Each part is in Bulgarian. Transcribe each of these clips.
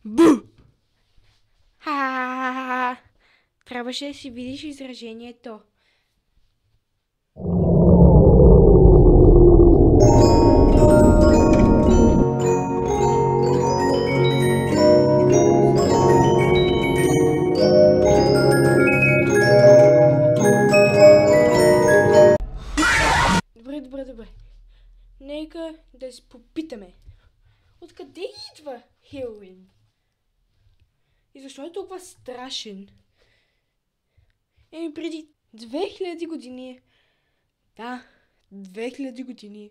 Бу! Ха! Трябваше да си видиш изражението. Добре. Нека да си попитаме. Откъде идва Хелоуин? И защо е толкова страшен? Преди 2000 години, да, 2000 години,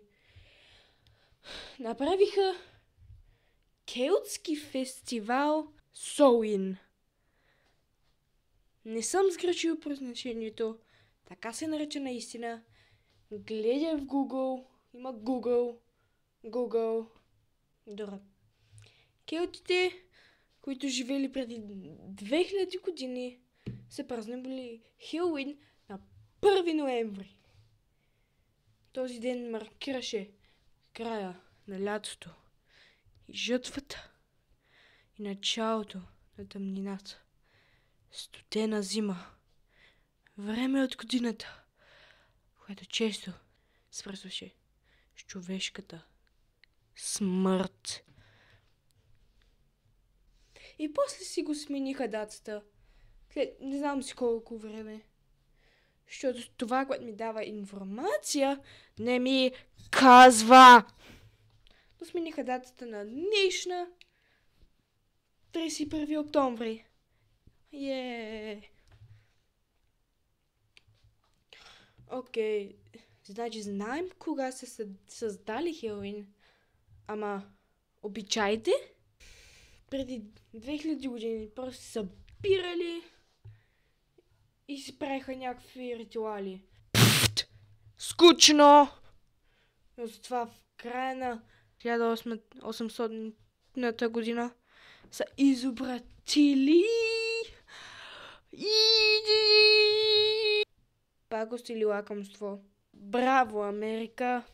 направиха келтски фестивал Соуин. Не съм сгрешил произношението, така се нарича наистина. Гледай в Google, има Google. Добре. Келтите, които живели преди 2000 години, се празнували Хелоуин на 1 ноември. Този ден маркираше края на лятото и жътвата и началото на тъмнината. Студена зима. Време от годината, което често свързваше с човешката смърт. И после си го смениха датата. След не знам си колко време. Защото това, което ми дава информация, не ми казва. Но смениха датата на днешна 31 октомври. Окей. Значи знаем кога се създали Хелоуин. Ама обичаите? Преди 2000 години просто събирали и си правиха някакви ритуали. Скучно! Но затова в края на 1800 година са изобратили и пакост или лакомство. Браво, Америка!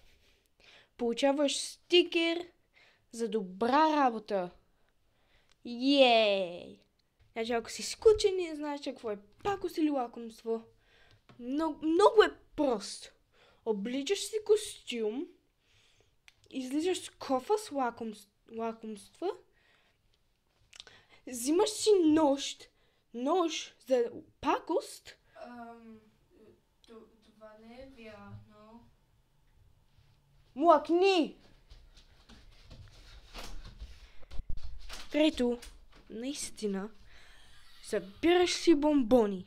Получаваш стикер за добра работа. Значи, ако си скучен и не знаеш какво е пакост или лакомство, много е просто. Обличаш си костюм, излизаш с кофа с лакомства, взимаш си нож за пакост. Това не е вярно. Млъкни! Трето, наистина, събираш си бомбони.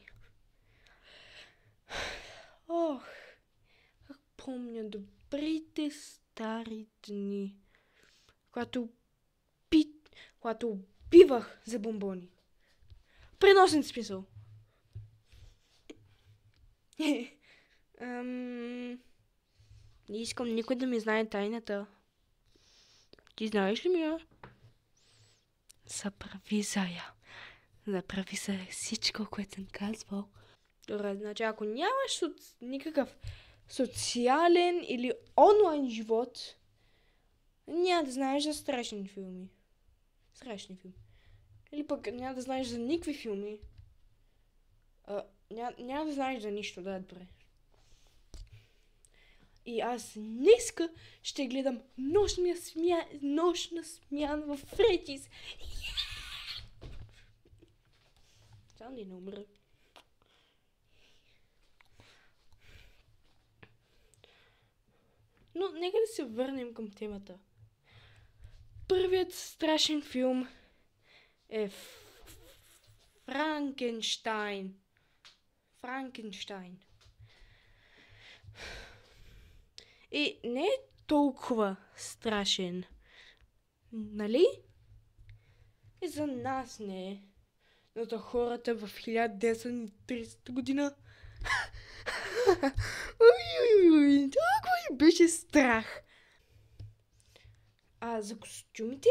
Как помня добрите стари дни, когато убивах за бомбони. Преносен смисъл. Не искам никой да ми знае тайната. Ти знаеш ли ми я? Заправи всичко, което съм казвал. Добре, значи ако нямаш никакъв социален или онлайн живот, няма да знаеш за страшни филми. Или пък няма да знаеш за никакви филми. Няма да знаеш за нищо, да, добре. И аз днеска ще гледам нощна смяна в Фредис. Само да не умра. Но нека да се върнем към темата. Първият страшен филм е Франкенщайн. И не е толкова страшен. Нали? И за нас не е. Но за хората в 1930 година толкова ли беше страх. А за костюмите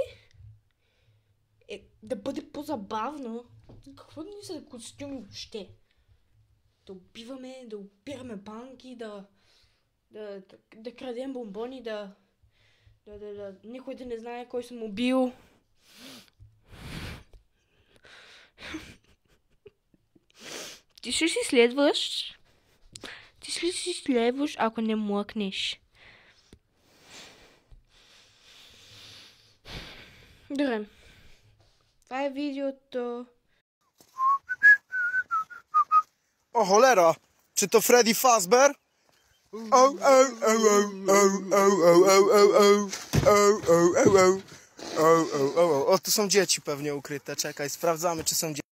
да бъде по-забавно. Какво ни са костюми въобще? Да убиваме, да опираме банки, да крадем бомбони, да никой да не знае кой съм убил. Ти ще си следваш. Ти ще си следваш, ако не млъкнеш. Добре. Това е видеото. O cholera! Czy to Freddy Fazbear? O, tu są dzieci pewnie ukryte. Czekaj, sprawdzamy, czy są dzieci.